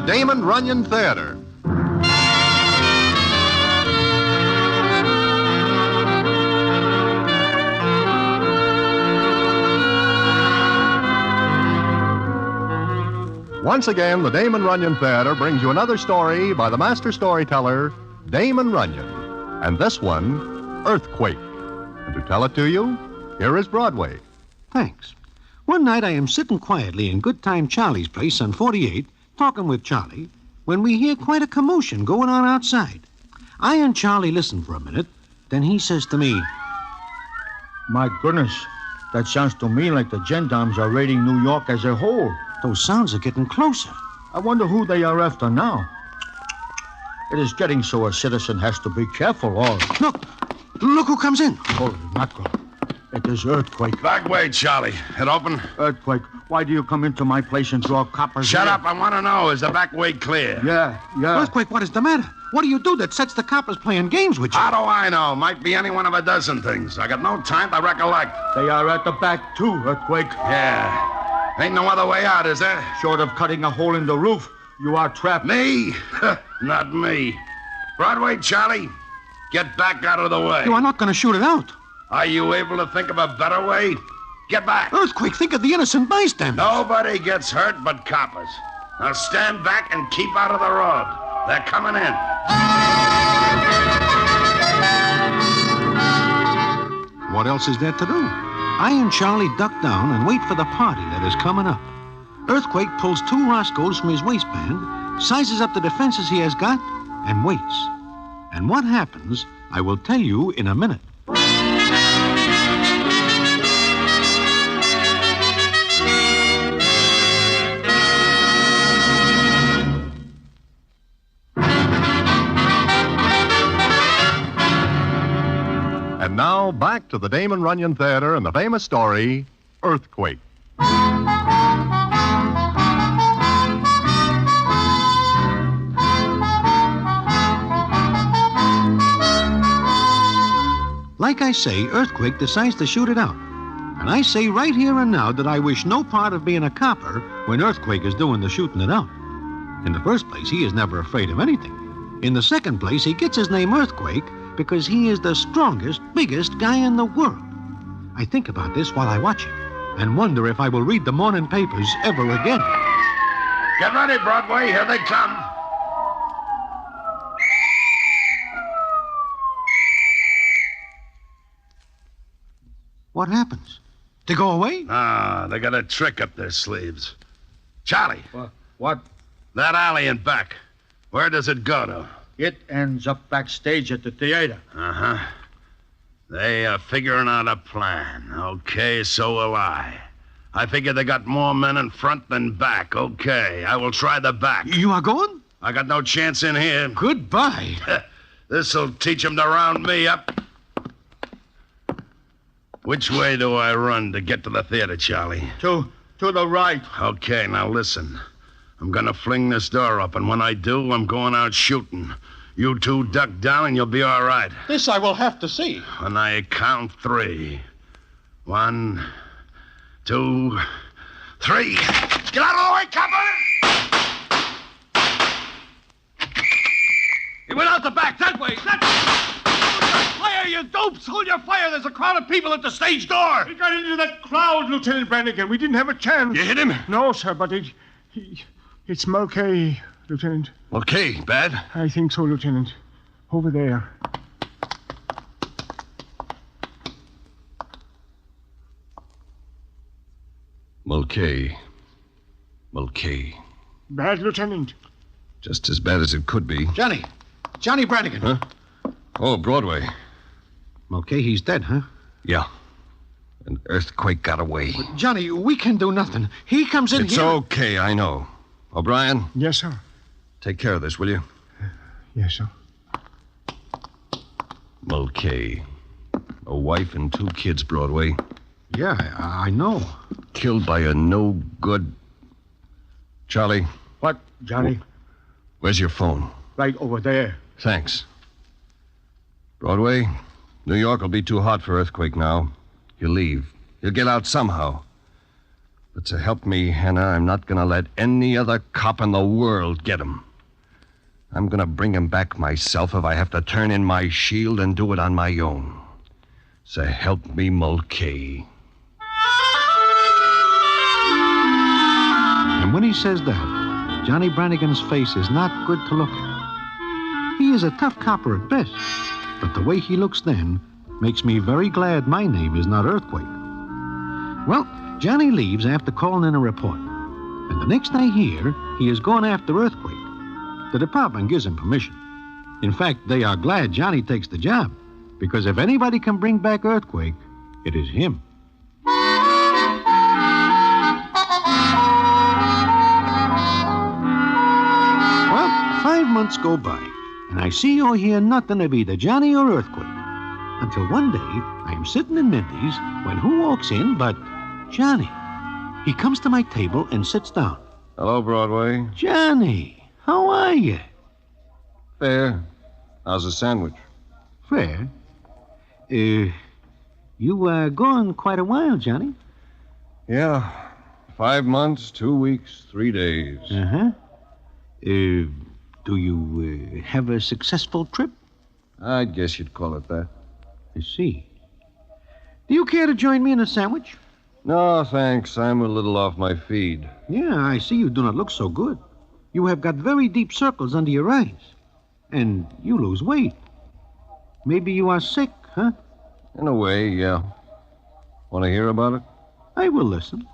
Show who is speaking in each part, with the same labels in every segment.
Speaker 1: Damon Runyon Theater. Once again, the Damon Runyon Theater brings you another story by the master storyteller, Damon Runyon. And this one, Earthquake. And to tell it to you, here is Broadway.
Speaker 2: Thanks. One night I am sitting quietly in Good Time Charlie's place on 48, talking with Charlie, when we hear quite a commotion going on outside. I and Charlie listen for a minute, then he says to me,
Speaker 3: My goodness, that sounds to me like the gendarmes are raiding New York as a whole.
Speaker 2: those sounds are getting closer.
Speaker 3: I wonder who they are after now. It is getting so a citizen has to be careful.
Speaker 2: Look who comes in.
Speaker 3: Holy mackerel. It is Earthquake.
Speaker 4: Back way, Charlie. It open?
Speaker 3: Earthquake, why do you come into my place and draw coppers?
Speaker 4: Shut
Speaker 3: here?
Speaker 4: up. I want to know, is the back way clear?
Speaker 3: Yeah.
Speaker 2: Earthquake, what is the matter? What do you do that sets the coppers playing games with you?
Speaker 4: How do I know? Might be any one of a dozen things. I got no time to recollect.
Speaker 3: They are at the back, too, Earthquake.
Speaker 4: Yeah. Ain't no other way out, is there?
Speaker 3: Short of cutting a hole in the roof, you are trapped.
Speaker 4: Me? Not me. Broadway, Charlie, get back out of the way.
Speaker 2: You are not going to shoot it out.
Speaker 4: Are you able to think of a better way? Get back.
Speaker 2: Earthquake, think of the innocent bystanders.
Speaker 4: Nobody gets hurt but coppers. Now stand back and keep out of the road. They're coming in.
Speaker 2: What else is there to do? I and Charlie duck down and wait for the party that is coming up. Earthquake pulls 2 Roscoes from his waistband, sizes up the defenses he has got, and waits. And what happens, I will tell you in a minute.
Speaker 1: And now, back to the Damon Runyon Theater and the famous story, Earthquake.
Speaker 2: Like I say, Earthquake decides to shoot it out. And I say right here and now that I wish no part of being a copper when Earthquake is doing the shooting it out. In the first place, he is never afraid of anything. In the second place, he gets his name Earthquake because he is the strongest, biggest guy in the world. I think about this while I watch him and wonder if I will read the morning papers ever again.
Speaker 4: Get ready, Broadway. Here they come.
Speaker 2: What happens? They go away?
Speaker 4: Ah, they got a trick up their sleeves. Charlie.
Speaker 3: What?
Speaker 4: That alley in back. Where does it go to?
Speaker 3: It ends up backstage at the theater.
Speaker 4: Uh-huh. They are figuring out a plan. Okay, so will I. I figure they got more men in front than back. Okay, I will try the back.
Speaker 2: You are going?
Speaker 4: I got no chance in here.
Speaker 2: Goodbye.
Speaker 4: This'll teach them to round me up. Which way do I run to get to the theater, Charlie?
Speaker 3: To the right.
Speaker 4: Okay, now listen. I'm gonna fling this door open. When I do, I'm going out shooting. You 2 duck down and you'll be all right.
Speaker 2: This I will have to see.
Speaker 4: When I count 3. 1, 2, 3. Get out of the way, copper!
Speaker 5: He went out the back, that way. Fire, you dopes! Hold your fire! There's a crowd of people at the stage door!
Speaker 6: We got into that crowd, Lieutenant Brannigan. We didn't have a chance.
Speaker 4: You hit him?
Speaker 6: No, sir, but it's Mulcahy, Lieutenant.
Speaker 4: Okay, bad?
Speaker 6: I think so, Lieutenant. Over there.
Speaker 7: Mulcahy.
Speaker 6: Bad, Lieutenant.
Speaker 7: Just as bad as it could be.
Speaker 2: Johnny Brannigan.
Speaker 7: Huh? Oh, Broadway.
Speaker 2: Mulcahy's dead, huh?
Speaker 7: Yeah. An earthquake got away.
Speaker 2: Johnny, we can do nothing. He comes in
Speaker 7: It's
Speaker 2: here.
Speaker 7: okay, I know. O'Brien,
Speaker 6: Yes, sir.
Speaker 7: take care of this, will you?
Speaker 6: Yes, sir.
Speaker 7: Mulcahy. A wife and 2 kids, Broadway.
Speaker 2: Yeah, I know.
Speaker 7: Killed by a no-good... Charlie,
Speaker 3: What, Johnny?
Speaker 7: where's your phone?
Speaker 3: Right over there.
Speaker 7: Thanks. Broadway, New York will be too hot for Earthquake now. He'll leave. He'll get out somehow. But to help me, Hannah, I'm not going to let any other cop in the world get him. I'm going to bring him back myself if I have to turn in my shield and do it on my own. So help me, Mulcahy.
Speaker 2: And when he says that, Johnny Brannigan's face is not good to look at. He is a tough copper at best, but the way he looks then makes me very glad my name is not Earthquake. Well, Johnny leaves after calling in a report, and the next I hear, he is going after Earthquake. The department gives him permission. In fact, they are glad Johnny takes the job, because if anybody can bring back Earthquake, it is him. Well, 5 months go by, and I see or hear nothing of either Johnny or Earthquake. Until one day, I am sitting in Mindy's when who walks in but Johnny. He comes to my table and sits down.
Speaker 7: Hello, Broadway.
Speaker 2: Johnny, how are you?
Speaker 7: Fair. How's the sandwich?
Speaker 2: Fair. You are gone quite a while, Johnny.
Speaker 7: Yeah. 5 months, 2 weeks, 3 days.
Speaker 2: Uh-huh. Do you have a successful trip?
Speaker 7: I guess you'd call it that.
Speaker 2: I see. Do you care to join me in a sandwich?
Speaker 7: No, thanks. I'm a little off my feed.
Speaker 2: Yeah, I see you do not look so good. You have got very deep circles under your eyes. And you lose weight. Maybe you are sick, huh?
Speaker 7: In a way, yeah. Want to hear about it?
Speaker 2: I will listen.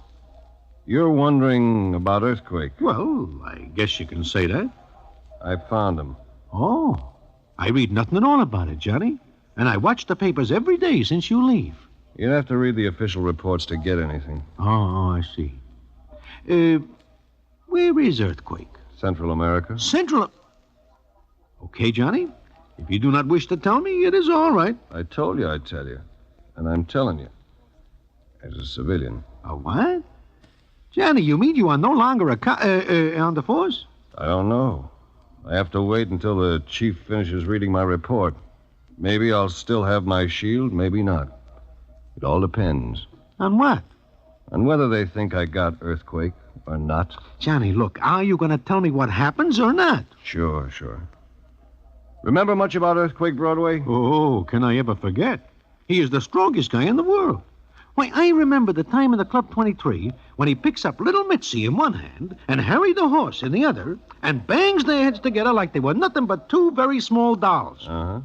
Speaker 7: You're wondering about Earthquake.
Speaker 2: Well, I guess you can say that.
Speaker 7: I found him.
Speaker 2: Oh, I read nothing at all about it, Johnny. And I watch the papers every day since you leave.
Speaker 7: You'd have to read the official reports to get anything.
Speaker 2: Oh, I see. Where is Earthquake?
Speaker 7: Central America.
Speaker 2: Central... Okay, Johnny. If you do not wish to tell me, it is all right.
Speaker 7: I told you I'd tell you. And I'm telling you. As a civilian.
Speaker 2: A what? Johnny, you mean you are no longer on the force?
Speaker 7: I don't know. I have to wait until the chief finishes reading my report. Maybe I'll still have my shield, maybe not. It all depends.
Speaker 2: On what?
Speaker 7: On whether they think I got Earthquake or not.
Speaker 2: Johnny, look, are you going to tell me what happens or not?
Speaker 7: Sure. Remember much about Earthquake, Broadway?
Speaker 2: Oh, can I ever forget? He is the strongest guy in the world. Why, I remember the time in the Club 23 when he picks up little Mitzi in one hand and Harry the horse in the other and bangs their heads together like they were nothing but two very small dolls.
Speaker 7: Uh-huh.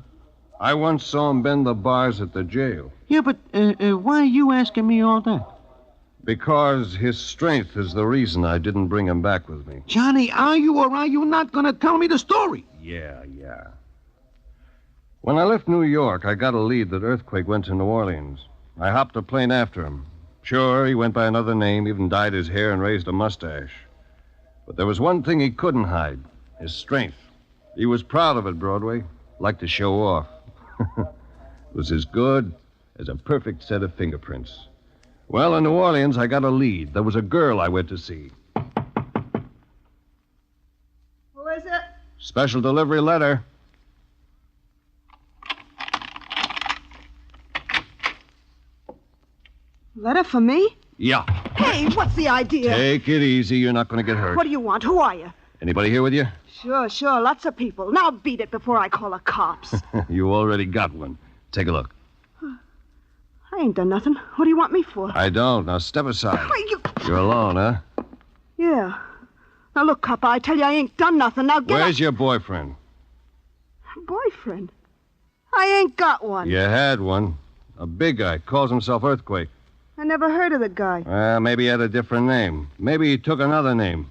Speaker 7: I once saw him bend the bars at the jail.
Speaker 2: Yeah, but why are you asking me all that?
Speaker 7: Because his strength is the reason I didn't bring him back with me.
Speaker 2: Johnny, are you or are you not going to tell me the story?
Speaker 7: Yeah. When I left New York, I got a lead that Earthquake went to New Orleans. I hopped a plane after him. Sure, he went by another name, even dyed his hair and raised a mustache. But there was one thing he couldn't hide, his strength. He was proud of it, Broadway. Liked to show off. It was as good as a perfect set of fingerprints. Well, in New Orleans, I got a lead. There was a girl I went to see.
Speaker 8: Who is it?
Speaker 7: Special delivery letter.
Speaker 8: Letter for me?
Speaker 7: Yeah.
Speaker 8: Hey, what's the idea?
Speaker 7: Take it easy. You're not going to get hurt.
Speaker 8: What do you want? Who are you?
Speaker 7: Anybody here with you?
Speaker 8: Sure. Lots of people. Now beat it before I call the cops.
Speaker 7: You already got one. Take a look.
Speaker 8: I ain't done nothing. What do you want me for?
Speaker 7: I don't. Now step aside.
Speaker 8: Wait,
Speaker 7: You're alone, huh?
Speaker 8: Yeah. Now look, cop, I tell you I ain't done nothing. Now get
Speaker 7: Where's your boyfriend?
Speaker 8: Boyfriend? I ain't got one.
Speaker 7: You had one. A big guy. Calls himself Earthquake.
Speaker 8: I never heard of the guy.
Speaker 7: Maybe he had a different name. Maybe he took another name.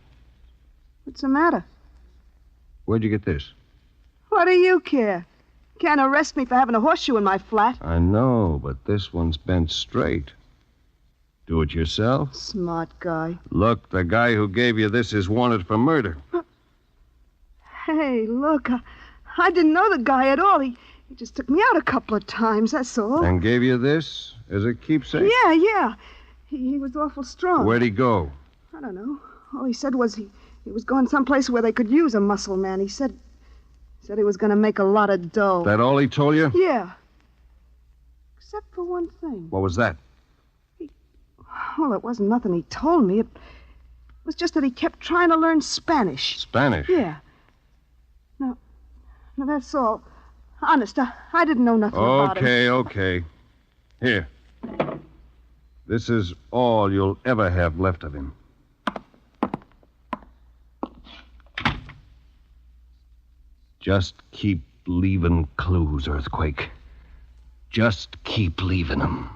Speaker 8: What's the matter?
Speaker 7: Where'd you get this?
Speaker 8: What do you care? Can't arrest me for having a horseshoe in my flat.
Speaker 7: I know, but this one's bent straight. Do it yourself?
Speaker 8: Smart guy.
Speaker 7: Look, the guy who gave you this is wanted for murder.
Speaker 8: Hey, look, I didn't know the guy at all. He just took me out a couple of times, that's all.
Speaker 7: And gave you this as a keepsake?
Speaker 8: Yeah. He was awful strong.
Speaker 7: Where'd he go?
Speaker 8: I don't know. All he said was he was going someplace where they could use a muscle man. He said he was going to make a lot of dough.
Speaker 7: That all he told you?
Speaker 8: Yeah. Except for one thing.
Speaker 7: What was that?
Speaker 8: Well, it wasn't nothing he told me. It was just that he kept trying to learn Spanish.
Speaker 7: Spanish?
Speaker 8: Yeah. No, that's all. Honest, I didn't know nothing about him.
Speaker 7: Okay. Here. This is all you'll ever have left of him. Just keep leaving clues, Earthquake. Just keep leaving them.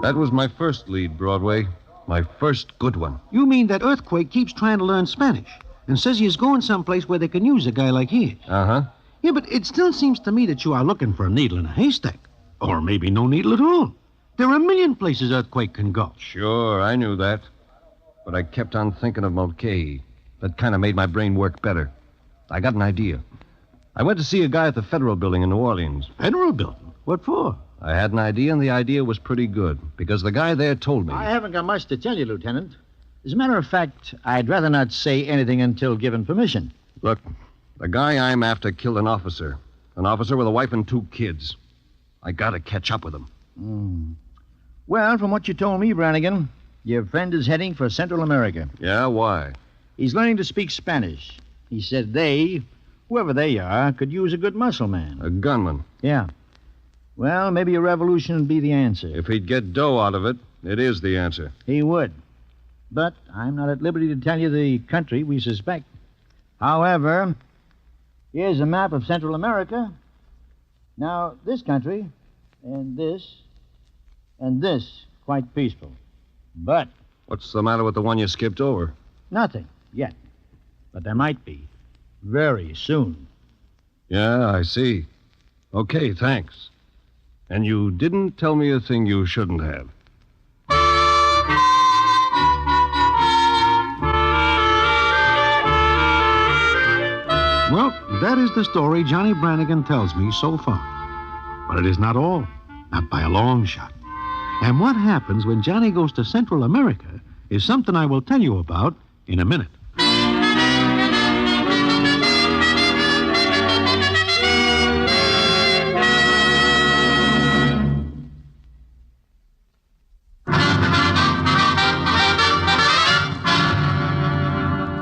Speaker 7: That was my first lead, Broadway. My first good one.
Speaker 2: You mean that Earthquake keeps trying to learn Spanish and says he's going someplace where they can use a guy like he is?
Speaker 7: Uh-huh.
Speaker 2: Yeah, but it still seems to me that you are looking for a needle in a haystack. Or maybe no needle at all. There are a million places Earthquake can go.
Speaker 7: Sure, I knew that. But I kept on thinking of Mulcahy. That kind of made my brain work better. I got an idea. I went to see a guy at the Federal Building in New Orleans.
Speaker 2: Federal Building? What for?
Speaker 7: I had an idea, and the idea was pretty good, because the guy there told me.
Speaker 3: I haven't got much to tell you, Lieutenant. As a matter of fact, I'd rather not say anything until given permission.
Speaker 7: Look, the guy I'm after killed an officer. An officer with a wife and 2 kids. I gotta catch up with him.
Speaker 3: Well, from what you told me, Brannigan, your friend is heading for Central America.
Speaker 7: Yeah, why?
Speaker 3: He's learning to speak Spanish. He said they, whoever they are, could use a good muscle man.
Speaker 7: A gunman.
Speaker 3: Yeah. Well, maybe a revolution would be the answer.
Speaker 7: If he'd get dough out of it, it is the answer.
Speaker 3: He would. But I'm not at liberty to tell you the country we suspect. However, here's a map of Central America. Now, this country, and this, quite peaceful. But
Speaker 7: What's the matter with the one you skipped over?
Speaker 3: nothing yet. But there might be. Very soon.
Speaker 7: Yeah, I see. Okay, thanks. And you didn't tell me a thing you shouldn't have.
Speaker 2: Well, that is the story Johnny Brannigan tells me so far. But it is not all. Not by a long shot. And what happens when Johnny goes to Central America is something I will tell you about in a minute.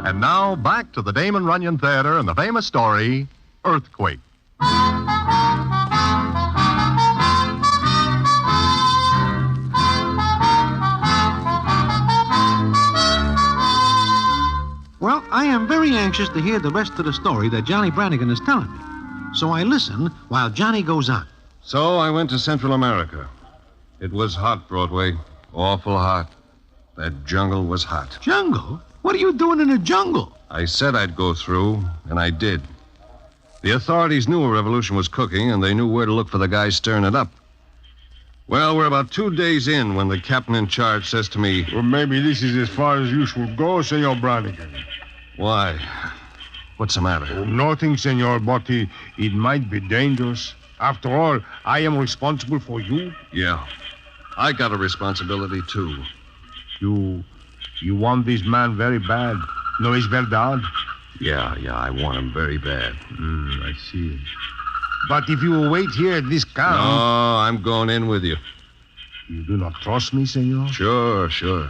Speaker 1: And now, back to the Damon Runyon Theater and the famous story, Earthquake.
Speaker 2: Well, I am very anxious to hear the rest of the story that Johnny Brannigan is telling me. So I listen while Johnny goes on.
Speaker 7: So I went to Central America. It was hot, Broadway. Awful hot. That jungle was hot.
Speaker 2: Jungle? What are you doing in a jungle?
Speaker 7: I said I'd go through, and I did. The authorities knew a revolution was cooking, and they knew where to look for the guys stirring it up. Well, we're about 2 days in when the captain in charge says to me,
Speaker 6: Well, maybe this is as far as you should go, Senor Brannigan.
Speaker 7: Why? What's the matter?
Speaker 6: Nothing, Senor, but it might be dangerous. After all, I am responsible for you.
Speaker 7: Yeah. I got a responsibility, too.
Speaker 6: You want this man very bad. No es verdad?
Speaker 7: Yeah, I want him very bad.
Speaker 6: I see. But if you will wait here at this camp...
Speaker 7: No, I'm going in with you.
Speaker 6: You do not trust me, senor?
Speaker 7: Sure.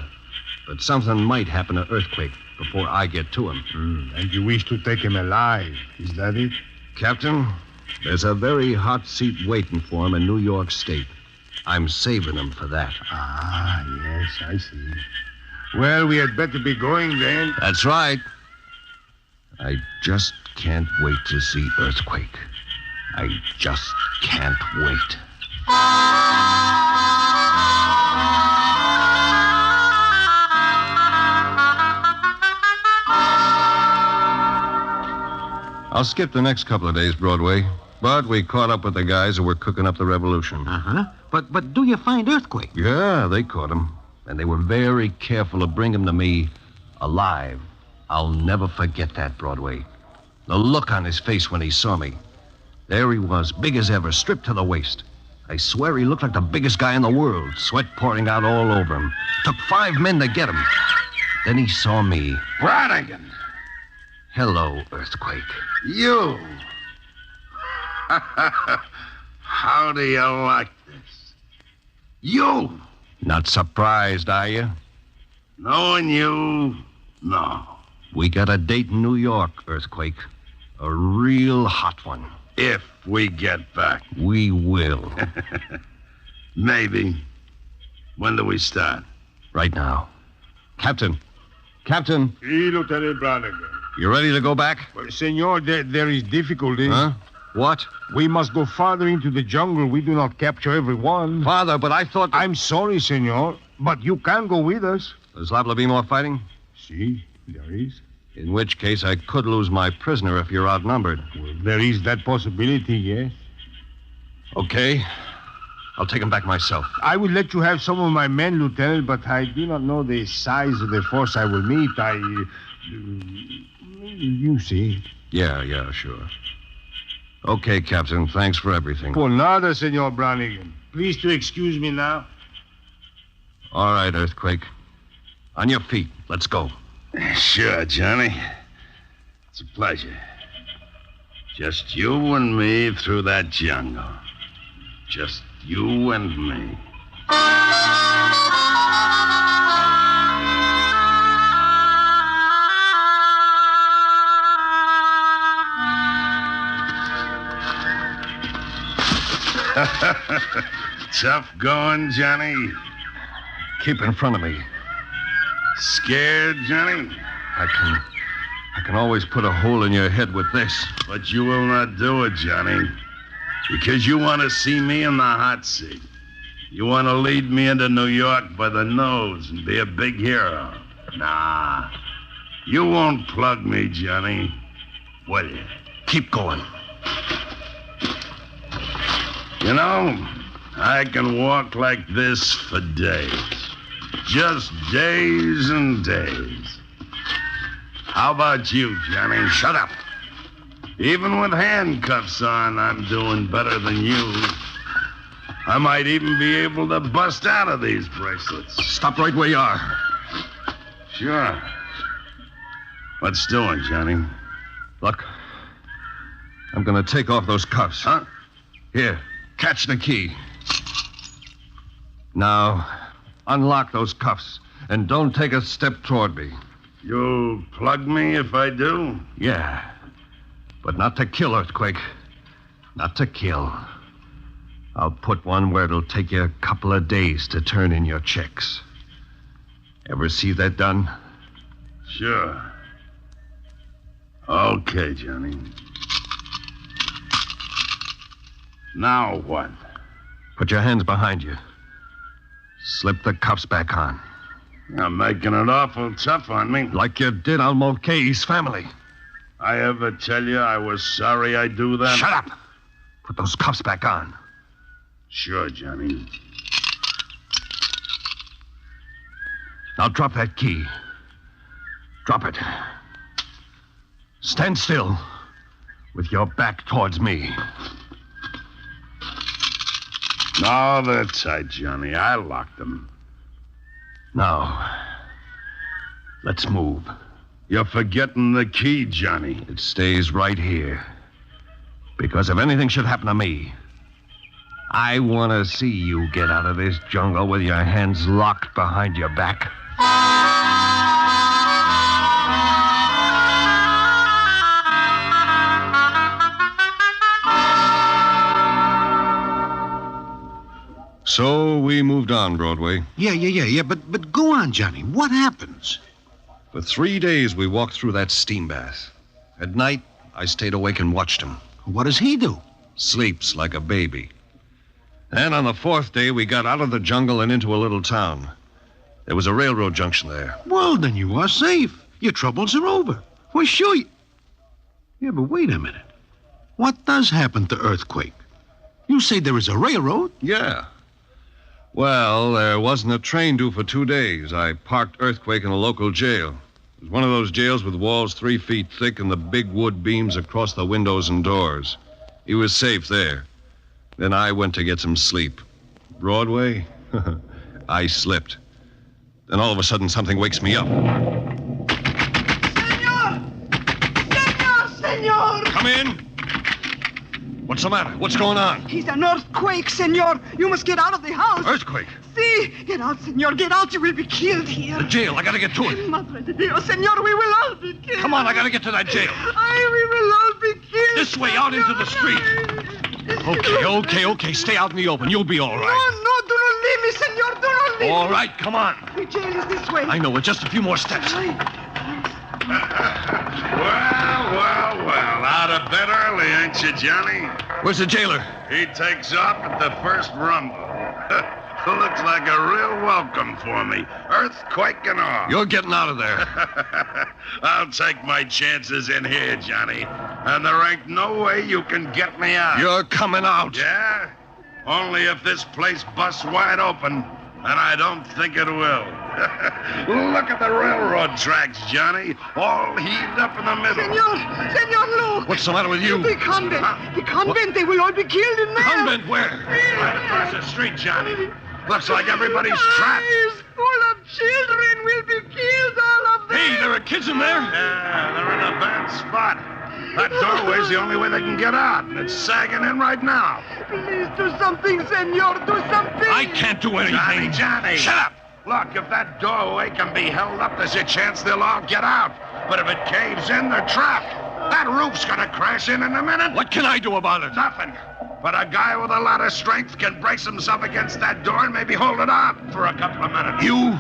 Speaker 7: But something might happen to Earthquake before I get to him.
Speaker 6: And you wish to take him alive. Is that it?
Speaker 7: Captain, there's a very hot seat waiting for him in New York State. I'm saving him for that.
Speaker 6: Ah, yes, I see. Well, we had better be going then.
Speaker 7: That's right. I just can't wait to see Earthquake. I just can't wait. I'll skip the next couple of days, Broadway. But we caught up with the guys who were cooking up the revolution.
Speaker 2: Uh-huh. But do you find Earthquake?
Speaker 7: Yeah, they caught him. And they were very careful to bring him to me alive. I'll never forget that, Broadway. The look on his face when he saw me. There he was, big as ever, stripped to the waist. I swear he looked like the biggest guy in the world, sweat pouring out all over him. Took 5 men to get him. Then he saw me.
Speaker 4: Brannigan!
Speaker 7: Hello, Earthquake.
Speaker 4: You! How do you like this? You!
Speaker 7: Not surprised, are you?
Speaker 4: Knowing you, no.
Speaker 7: We got a date in New York, Earthquake. A real hot one.
Speaker 4: If we get back.
Speaker 7: We will.
Speaker 4: Maybe. When do we start?
Speaker 7: Right now. Captain. Captain,
Speaker 6: Si, Lieutenant Brannigan.
Speaker 7: you ready to go back?
Speaker 6: Well, Senor, there is difficulty.
Speaker 7: Huh? What?
Speaker 6: We must go farther into the jungle. We do not capture everyone.
Speaker 7: Father, but I thought...
Speaker 6: I'm sorry, Senor, but you can go with us.
Speaker 7: There's liable to be more fighting?
Speaker 6: See, there is.
Speaker 7: In which case, I could lose my prisoner if you're outnumbered.
Speaker 6: Well, there is that possibility, yes.
Speaker 7: Okay. I'll take him back myself.
Speaker 6: I will let you have some of my men, Lieutenant, but I do not know the size of the force I will meet. You see.
Speaker 7: Yeah, sure. Okay, Captain. Thanks for everything.
Speaker 6: Por nada, Senor Brannigan. Please to excuse me now.
Speaker 7: All right, Earthquake. On your feet. Let's go.
Speaker 4: Sure, Johnny. It's a pleasure. Just you and me through that jungle. Just you and me. Tough going, Johnny?
Speaker 7: Keep in front of me.
Speaker 4: Scared, Johnny?
Speaker 7: I can always put a hole in your head with this.
Speaker 4: But you will not do it, Johnny. Because you want to see me in the hot seat. You want to lead me into New York by the nose and be a big hero. Nah. You won't plug me, Johnny. Will you?
Speaker 7: Keep going.
Speaker 4: You know, I can walk like this for days. Just days and days. How about you, Johnny?
Speaker 7: Shut up.
Speaker 4: Even with handcuffs on, I'm doing better than you. I might even be able to bust out of these bracelets.
Speaker 7: Stop right where you are.
Speaker 4: Sure. What's doing, Johnny?
Speaker 7: Look, I'm going to take off those cuffs.
Speaker 4: Huh?
Speaker 7: Here, catch the key. Now, unlock those cuffs and don't take a step toward me.
Speaker 4: You'll plug me if I do?
Speaker 7: Yeah, but not to kill, Earthquake. Not to kill. I'll put one where it'll take you a couple of days to turn in your checks. Ever see that done?
Speaker 4: Sure. Okay, Johnny. Now what?
Speaker 7: Put your hands behind you. Slip the cuffs back on.
Speaker 4: You're making it awful tough on me.
Speaker 7: Like you did on Mulcahy's family.
Speaker 4: I ever tell you I was sorry I do that?
Speaker 7: Shut up! Put those cuffs back on.
Speaker 4: Sure, Johnny.
Speaker 7: Now drop that key. Drop it. Stand still with your back towards me.
Speaker 4: No, they're tight, Johnny. I locked them.
Speaker 7: Now, let's move.
Speaker 4: You're forgetting the key, Johnny.
Speaker 7: It stays right here. Because if anything should happen to me, I want to see you get out of this jungle with your hands locked behind your back. So we moved on, Broadway.
Speaker 2: Yeah. But go on, Johnny. What happens?
Speaker 7: For 3 days, we walked through that steam bath. At night, I stayed awake and watched him.
Speaker 2: What does he do?
Speaker 7: Sleeps like a baby. And on the 4th day, we got out of the jungle and into a little town. There was a railroad junction there.
Speaker 2: Well, then you are safe. Your troubles are over. Well, sure. Yeah, but wait a minute. What does happen to Earthquake? You say there is a railroad?
Speaker 7: Yeah. Well, there wasn't a train due for 2 days. I parked Earthquake in a local jail. It was one of those jails with walls 3 feet thick and the big wood beams across the windows and doors. He was safe there. Then I went to get some sleep. Broadway? I slipped. Then all of a sudden, something wakes me up.
Speaker 8: Senor!
Speaker 7: Come in. What's the matter? What's going on?
Speaker 8: He's an earthquake, senor. You must get out of the house.
Speaker 7: Earthquake.
Speaker 8: See? Get out, senor. Get out. You will be killed here.
Speaker 7: The jail. I gotta get to it.
Speaker 8: Madre de Dios, senor, we will all be killed.
Speaker 7: Come on, I gotta get to that jail.
Speaker 8: We will all be killed.
Speaker 7: This way, out into the street. Okay. Stay out in the open. You'll be all right.
Speaker 8: No, do not leave me, senor. Do not leave
Speaker 7: All
Speaker 8: me.
Speaker 7: right, come on.
Speaker 8: The jail is this way.
Speaker 7: I know it. Just a few more steps.
Speaker 4: Well. Out of bed early, ain't you, Johnny?
Speaker 7: Where's the jailer?
Speaker 4: He takes off at the first rumble. Looks like a real welcome for me. Earthquake and all.
Speaker 7: You're getting out of there.
Speaker 4: I'll take my chances in here, Johnny. And there ain't no way you can get me out.
Speaker 7: You're coming out.
Speaker 4: Yeah? Only if this place busts wide open. And I don't think it will. Look at the railroad tracks, Johnny. All heaved up in the middle.
Speaker 8: Senor, look.
Speaker 7: What's the matter with you?
Speaker 8: The convent. The convent. They will all be killed in there.
Speaker 7: Convent where?
Speaker 4: Right across the street, Johnny. Looks like everybody's trapped.
Speaker 8: It's full of children. Will be killed, all of them.
Speaker 7: Hey, there are kids in there?
Speaker 4: Yeah, they're in a bad spot. That doorway's the only way they can get out. And it's sagging in right now.
Speaker 8: Please do something, senor. Do something.
Speaker 7: I can't do anything.
Speaker 4: Johnny.
Speaker 7: Shut up.
Speaker 4: Look, if that doorway can be held up, there's a chance they'll all get out. But if it caves in, they're trapped. That roof's gonna crash in a minute.
Speaker 7: What can I do about it?
Speaker 4: Nothing. But a guy with a lot of strength can brace himself against that door and maybe hold it up for a couple of minutes.
Speaker 7: You?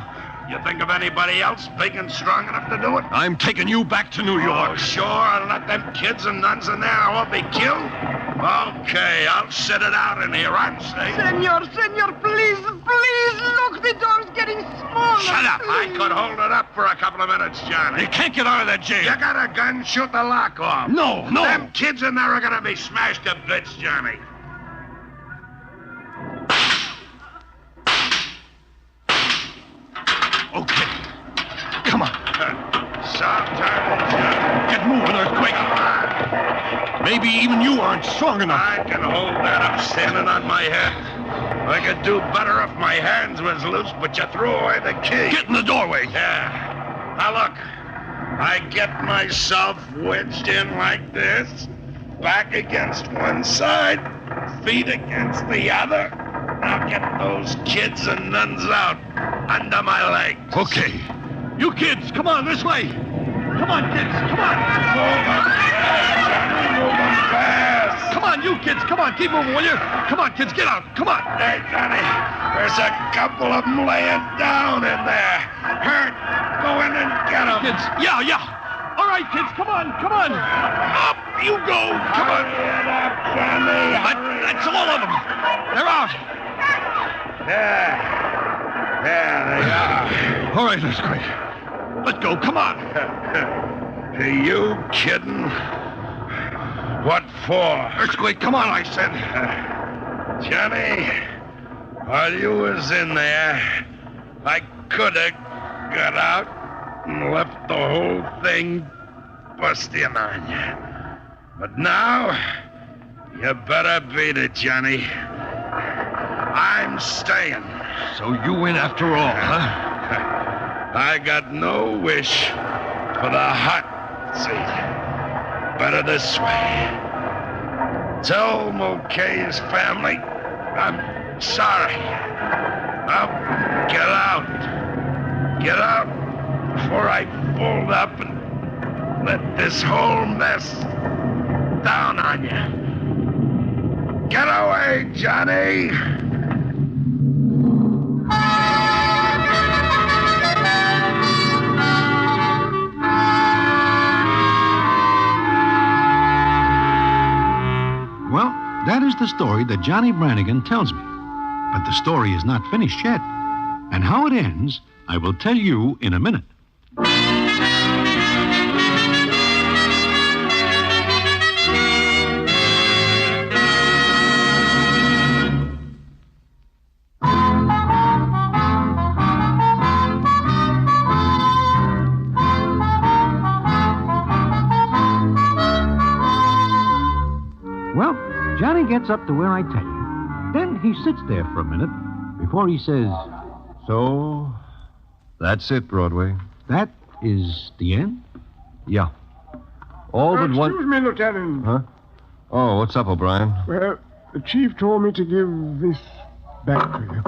Speaker 4: You think of anybody else big and strong enough to do it?
Speaker 7: I'm taking you back to New York.
Speaker 4: Oh, sure, and let them kids and nuns in there all be killed? Okay, I'll sit it out in here, I'm safe.
Speaker 8: Senor, please, look, the door's getting smaller.
Speaker 4: Shut up. I could hold it up for a couple of minutes, Johnny.
Speaker 7: You can't get out of that jail.
Speaker 4: You got a gun, shoot the lock off.
Speaker 7: No.
Speaker 4: Them kids in there are gonna be smashed to bits, Johnny.
Speaker 7: Okay. Come on.
Speaker 4: Soft target, Johnny.
Speaker 7: Get moving, Earthquake. Maybe even you aren't strong enough.
Speaker 4: I can hold that up standing on my head. I could do better if my hands was loose, but you threw away the key.
Speaker 7: Get in the doorway.
Speaker 4: Yeah. Now look, I get myself wedged in like this, back against one side, feet against the other. Now get those kids and nuns out under my legs.
Speaker 7: Okay. You kids, come on, this way. Come on, kids, come on.
Speaker 4: Move on fast, Johnny, move on fast.
Speaker 7: Come on, you kids, come on, keep moving, will you? Come on, kids, get out, come on.
Speaker 4: Hey, Johnny, there's a couple of them laying down in there. Hurt. Go in and get them.
Speaker 7: Kids, yeah. All right, kids, come on. Up you go, come on.
Speaker 4: Hurry it up, Johnny.
Speaker 7: That's all of them. They're out.
Speaker 4: Yeah, they are.
Speaker 7: All right, Earthquake. Let go, come on.
Speaker 4: Are you kidding? What for?
Speaker 7: Earthquake, come on, I said.
Speaker 4: Johnny, while you was in there, I could have got out and left the whole thing busting on you. But now, you better beat it, Johnny. I'm staying.
Speaker 7: So you win after all, huh?
Speaker 4: I got no wish for the hot seat. Better this way. Tell Mulcahy's family I'm sorry. Now get out. Get out before I fold up and let this whole mess down on you. Get away, Johnny!
Speaker 2: Well, that is the story that Johnny Brannigan tells me. But the story is not finished yet. And how it ends, I will tell you in a minute. Well, Johnny gets up to where I tell you. Then he sits there for a minute before he says,
Speaker 6: So,
Speaker 7: That's it, Broadway.
Speaker 2: That is the end?
Speaker 7: Yeah. All but one...
Speaker 6: Excuse me, Lieutenant.
Speaker 7: Huh? Oh, what's up, O'Brien?
Speaker 6: Well, the chief told me to give this back to you.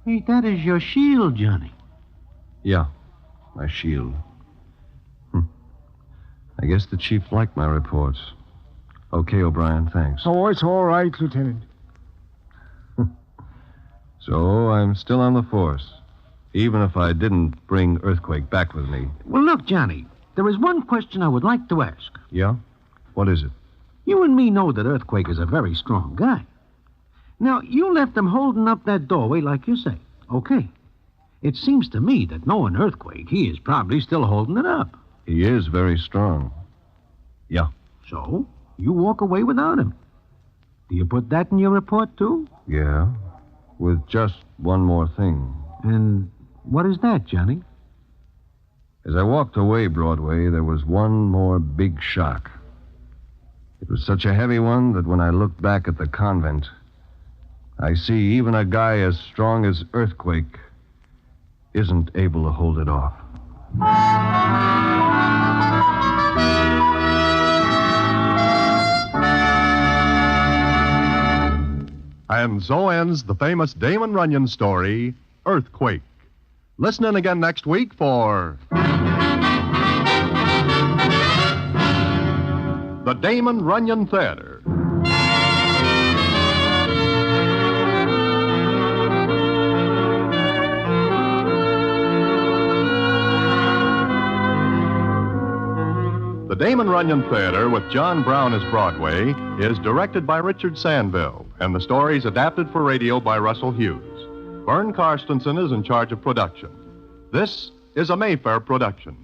Speaker 2: Hey, that is your shield, Johnny.
Speaker 7: Yeah, my shield. I guess the chief liked my reports. Okay, O'Brien, thanks.
Speaker 6: Oh, it's all right, Lieutenant.
Speaker 7: So I'm still on the force, even if I didn't bring Earthquake back with me.
Speaker 2: Well, look, Johnny, there is one question I would like to ask.
Speaker 7: Yeah? What is it?
Speaker 2: You and me know that Earthquake is a very strong guy. Now, you left him holding up that doorway like you say. Okay. It seems to me that knowing Earthquake, he is probably still holding it up.
Speaker 7: He is very strong. Yeah.
Speaker 2: So, you walk away without him. Do you put that in your report, too?
Speaker 7: Yeah. With just one more thing.
Speaker 2: And what is that, Johnny?
Speaker 7: As I walked away, Broadway, there was one more big shock. It was such a heavy one that when I looked back at the convent, I see even a guy as strong as Earthquake isn't able to hold it off.
Speaker 1: And so ends the famous Damon Runyon story, Earthquake. Listen in again next week for the Damon Runyon Theater. The Damon Runyon Theater, with John Brown as Broadway, is directed by Richard Sandville, and the stories adapted for radio by Russell Hughes. Vern Karstensen is in charge of production. This is a Mayfair production.